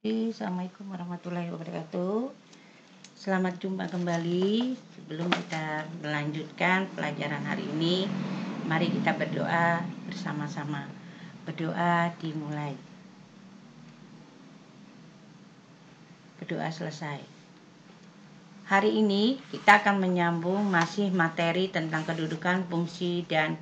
Assalamualaikum warahmatullahi wabarakatuh. Selamat jumpa kembali. Sebelum kita melanjutkan pelajaran hari ini, mari kita berdoa bersama-sama. Berdoa dimulai. Berdoa selesai. Hari ini kita akan menyambung masih materi tentang kedudukan, fungsi, dan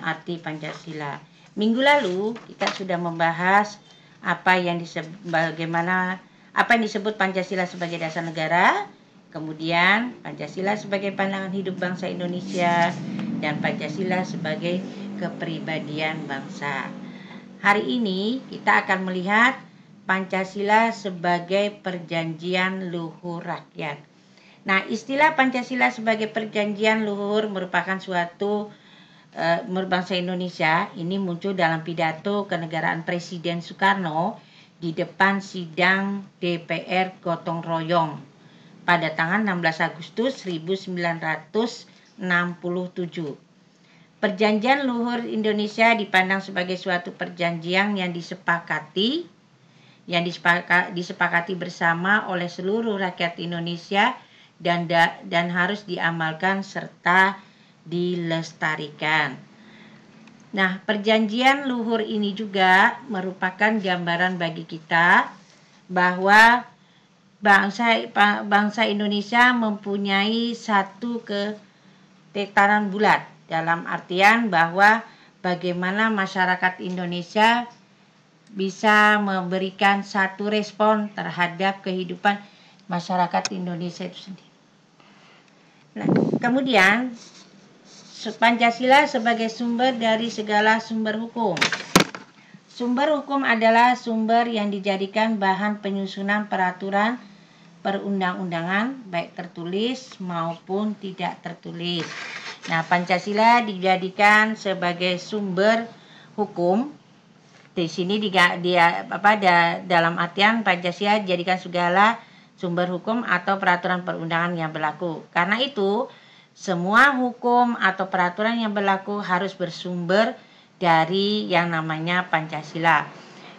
arti Pancasila. Minggu lalu kita sudah membahas apa yang disebut Pancasila sebagai dasar negara, kemudian Pancasila sebagai pandangan hidup bangsa Indonesia, dan Pancasila sebagai kepribadian bangsa. Hari ini kita akan melihat Pancasila sebagai perjanjian luhur rakyat. Nah, istilah Pancasila sebagai perjanjian luhur merupakan suatu bangsa Indonesia. Ini muncul dalam pidato kenegaraan Presiden Soekarno di depan sidang DPR gotong royong pada tanggal 16 Agustus 1967. Perjanjian luhur Indonesia dipandang sebagai suatu perjanjian yang disepakati bersama oleh seluruh rakyat Indonesia dan harus diamalkan serta dilestarikan. Nah, perjanjian luhur ini juga merupakan gambaran bagi kita bahwa bangsa Indonesia mempunyai satu ketetapan bulat, dalam artian bahwa bagaimana masyarakat Indonesia bisa memberikan satu respon terhadap kehidupan masyarakat Indonesia itu sendiri. Nah, kemudian Pancasila sebagai sumber dari segala sumber hukum. Sumber hukum adalah sumber yang dijadikan bahan penyusunan peraturan perundang-undangan, baik tertulis maupun tidak tertulis. Nah, Pancasila dijadikan sebagai sumber hukum. Di sini dalam artian Pancasila dijadikan segala sumber hukum atau peraturan perundangan yang berlaku. Karena itu, semua hukum atau peraturan yang berlaku harus bersumber dari yang namanya Pancasila.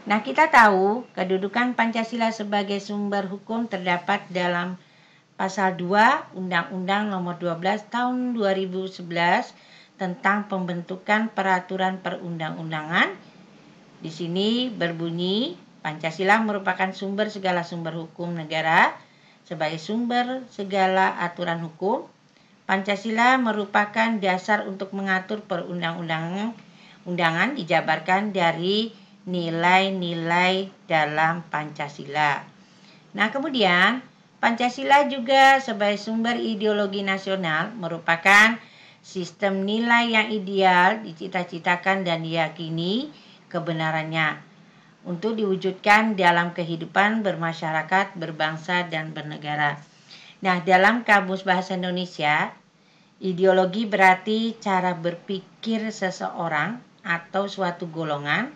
Nah, kita tahu kedudukan Pancasila sebagai sumber hukum terdapat dalam Pasal 2 Undang-Undang Nomor 12 Tahun 2011 tentang pembentukan peraturan perundang-undangan. Di sini berbunyi, Pancasila merupakan sumber segala sumber hukum negara. Sebagai sumber segala aturan hukum, Pancasila merupakan dasar untuk mengatur perundang-undangan dijabarkan dari nilai-nilai dalam Pancasila. Nah, kemudian Pancasila juga sebagai sumber ideologi nasional merupakan sistem nilai yang ideal dicita-citakan dan diyakini kebenarannya untuk diwujudkan dalam kehidupan bermasyarakat, berbangsa, dan bernegara. Nah, dalam Kamus Bahasa Indonesia, ideologi berarti cara berpikir seseorang atau suatu golongan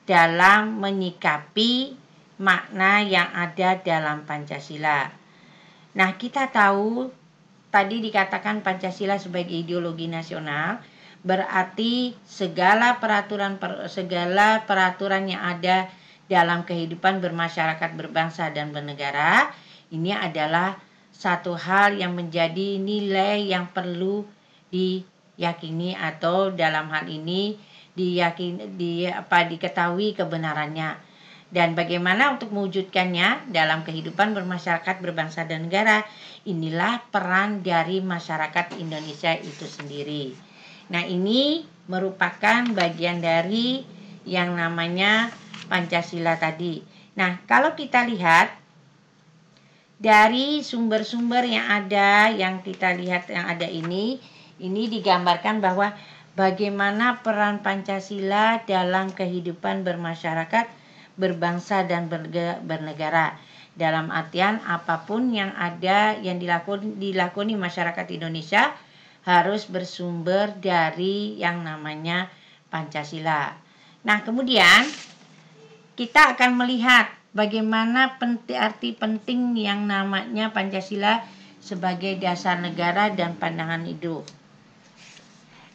dalam menyikapi makna yang ada dalam Pancasila. Nah, kita tahu tadi dikatakan Pancasila sebagai ideologi nasional, berarti segala peraturan yang ada dalam kehidupan bermasyarakat, berbangsa, dan bernegara ini adalah satu hal yang menjadi nilai yang perlu diyakini atau dalam hal ini diketahui kebenarannya. Dan bagaimana untuk mewujudkannya dalam kehidupan bermasyarakat, berbangsa, dan negara, inilah peran dari masyarakat Indonesia itu sendiri. Nah, ini merupakan bagian dari yang namanya Pancasila tadi. Nah, kalau kita lihat dari sumber-sumber yang ada, yang ada ini digambarkan bahwa bagaimana peran Pancasila dalam kehidupan bermasyarakat, berbangsa, dan bernegara. Dalam artian apapun yang ada yang dilakoni masyarakat Indonesia harus bersumber dari yang namanya Pancasila. Nah, kemudian kita akan melihat bagaimana arti penting yang namanya Pancasila sebagai dasar negara dan pandangan hidup.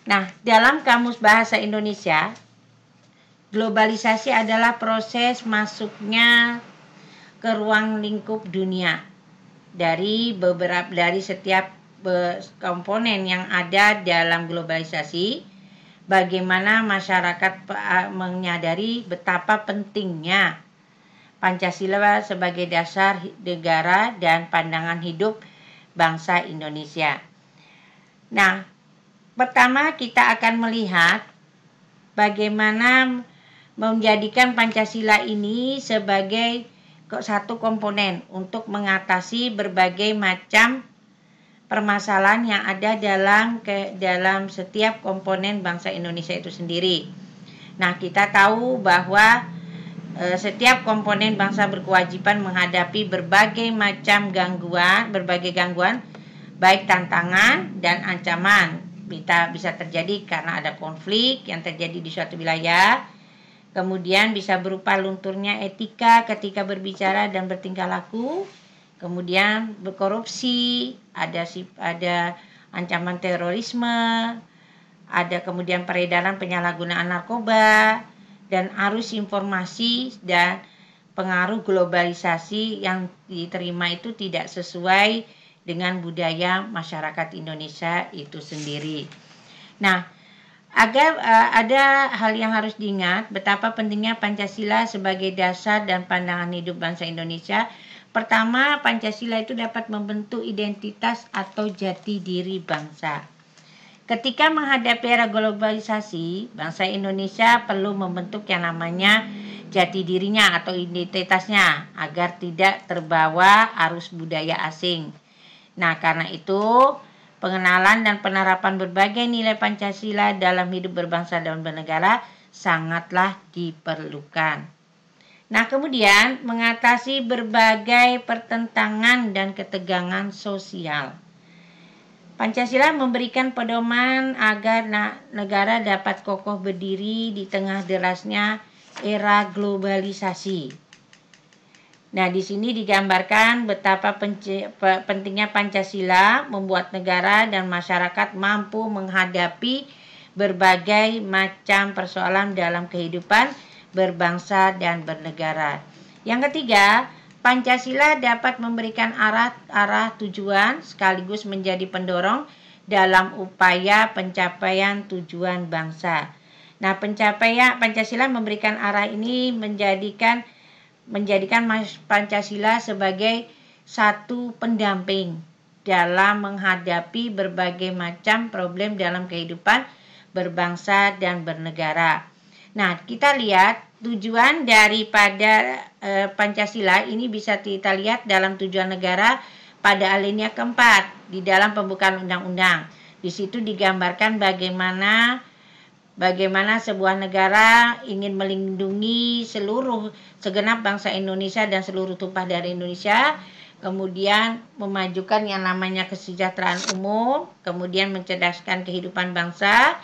Nah, dalam Kamus Bahasa Indonesia globalisasi adalah proses masuknya ke ruang lingkup dunia dari setiap komponen yang ada dalam globalisasi. Bagaimana masyarakat menyadari betapa pentingnya Pancasila sebagai dasar negara dan pandangan hidup bangsa Indonesia. Nah, pertama kita akan melihat bagaimana menjadikan Pancasila ini sebagai satu komponen untuk mengatasi berbagai macam permasalahan yang ada dalam setiap komponen bangsa Indonesia itu sendiri. Nah, kita tahu bahwa setiap komponen bangsa berkewajiban menghadapi berbagai gangguan, baik tantangan dan ancaman bisa terjadi karena ada konflik yang terjadi di suatu wilayah. Kemudian bisa berupa lunturnya etika ketika berbicara dan bertingkah laku. Kemudian berkorupsi, ada ancaman terorisme, ada kemudian peredaran penyalahgunaan narkoba, dan arus informasi dan pengaruh globalisasi yang diterima itu tidak sesuai dengan budaya masyarakat Indonesia itu sendiri. Nah, ada hal yang harus diingat betapa pentingnya Pancasila sebagai dasar dan pandangan hidup bangsa Indonesia. Pertama, Pancasila itu dapat membentuk identitas atau jati diri bangsa. Ketika menghadapi era globalisasi, bangsa Indonesia perlu membentuk yang namanya jati dirinya atau identitasnya agar tidak terbawa arus budaya asing. Nah, karena itu pengenalan dan penerapan berbagai nilai Pancasila dalam hidup berbangsa dan bernegara sangatlah diperlukan. Nah, kemudian mengatasi berbagai pertentangan dan ketegangan sosial. Pancasila memberikan pedoman agar negara dapat kokoh berdiri di tengah derasnya era globalisasi. Nah, di sini digambarkan betapa pentingnya Pancasila membuat negara dan masyarakat mampu menghadapi berbagai macam persoalan dalam kehidupan berbangsa dan bernegara. Yang ketiga, Pancasila dapat memberikan arah tujuan sekaligus menjadi pendorong dalam upaya pencapaian tujuan bangsa. Nah, Pancasila memberikan arah ini menjadikan Pancasila sebagai satu pendamping dalam menghadapi berbagai macam problem dalam kehidupan berbangsa dan bernegara. Nah, kita lihat tujuan daripada Pancasila ini bisa kita lihat dalam tujuan negara pada alinea keempat di dalam pembukaan undang-undang. Di situ digambarkan bagaimana sebuah negara ingin melindungi segenap bangsa Indonesia dan seluruh tumpah darah Indonesia, kemudian memajukan yang namanya kesejahteraan umum, kemudian mencerdaskan kehidupan bangsa,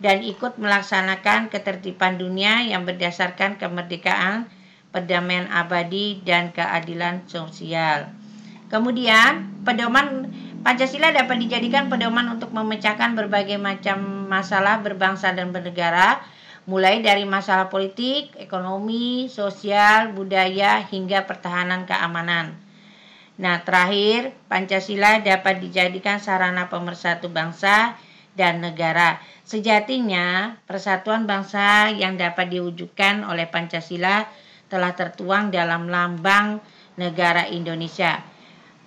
dan ikut melaksanakan ketertiban dunia yang berdasarkan kemerdekaan, perdamaian abadi, dan keadilan sosial. Kemudian, pedoman Pancasila dapat dijadikan pedoman untuk memecahkan berbagai macam masalah berbangsa dan bernegara, mulai dari masalah politik, ekonomi, sosial, budaya, hingga pertahanan keamanan. Nah, terakhir, Pancasila dapat dijadikan sarana pemersatu bangsa dan negara. Sejatinya, persatuan bangsa yang dapat diwujudkan oleh Pancasila telah tertuang dalam lambang negara Indonesia,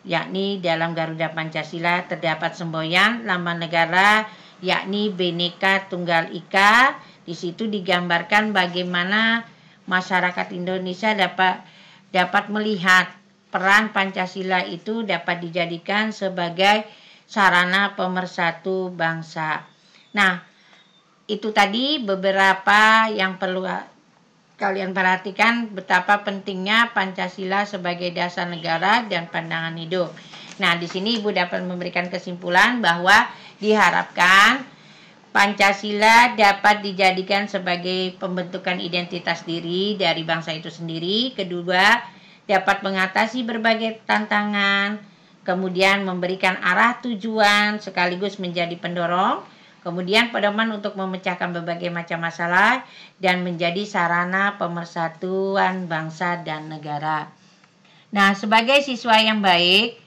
yakni dalam Garuda Pancasila terdapat semboyan lambang negara, yakni Bhinneka Tunggal Ika. Di situ digambarkan bagaimana masyarakat Indonesia dapat melihat peran Pancasila itu dapat dijadikan sebagai sarana pemersatu bangsa. Nah, itu tadi beberapa yang perlu kalian perhatikan betapa pentingnya Pancasila sebagai dasar negara dan pandangan hidup. Nah, di sini Ibu dapat memberikan kesimpulan bahwa diharapkan Pancasila dapat dijadikan sebagai pembentukan identitas diri dari bangsa itu sendiri. Kedua, dapat mengatasi berbagai tantangan, kemudian memberikan arah tujuan sekaligus menjadi pendorong Kemudian pedoman untuk memecahkan berbagai macam masalah dan menjadi sarana pemersatuan bangsa dan negara. Nah, sebagai siswa yang baik,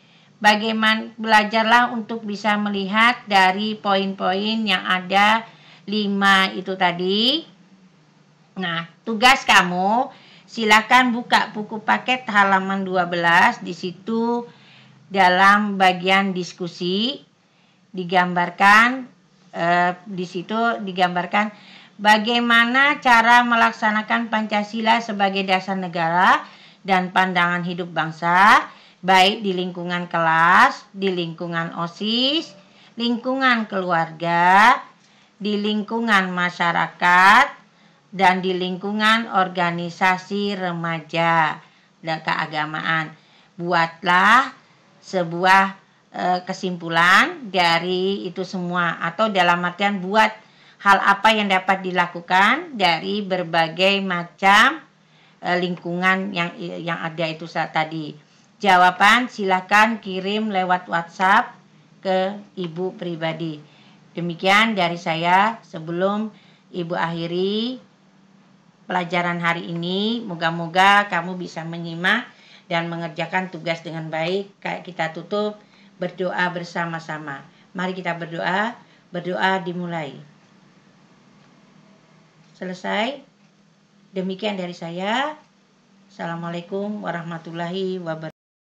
belajarlah untuk bisa melihat dari poin-poin yang ada 5 itu tadi. Nah, tugas kamu silakan buka buku paket halaman 12. Di situ dalam bagian diskusi digambarkan di situ digambarkan bagaimana cara melaksanakan Pancasila sebagai dasar negara dan pandangan hidup bangsa, baik di lingkungan kelas, di lingkungan OSIS, lingkungan keluarga, di lingkungan masyarakat, dan di lingkungan organisasi remaja dan keagamaan. Buatlah sebuah kesimpulan dari itu semua, atau dalam artian buat hal apa yang dapat dilakukan dari berbagai macam lingkungan yang ada itu tadi. Jawaban silakan kirim lewat WhatsApp ke Ibu pribadi. Demikian dari saya. Sebelum Ibu akhiri pelajaran hari ini, moga-moga kamu bisa menyimak dan mengerjakan tugas dengan baik. Kita tutup berdoa bersama-sama. Mari kita berdoa. Berdoa dimulai. Selesai. Demikian dari saya. Assalamualaikum warahmatullahi wabarakatuh.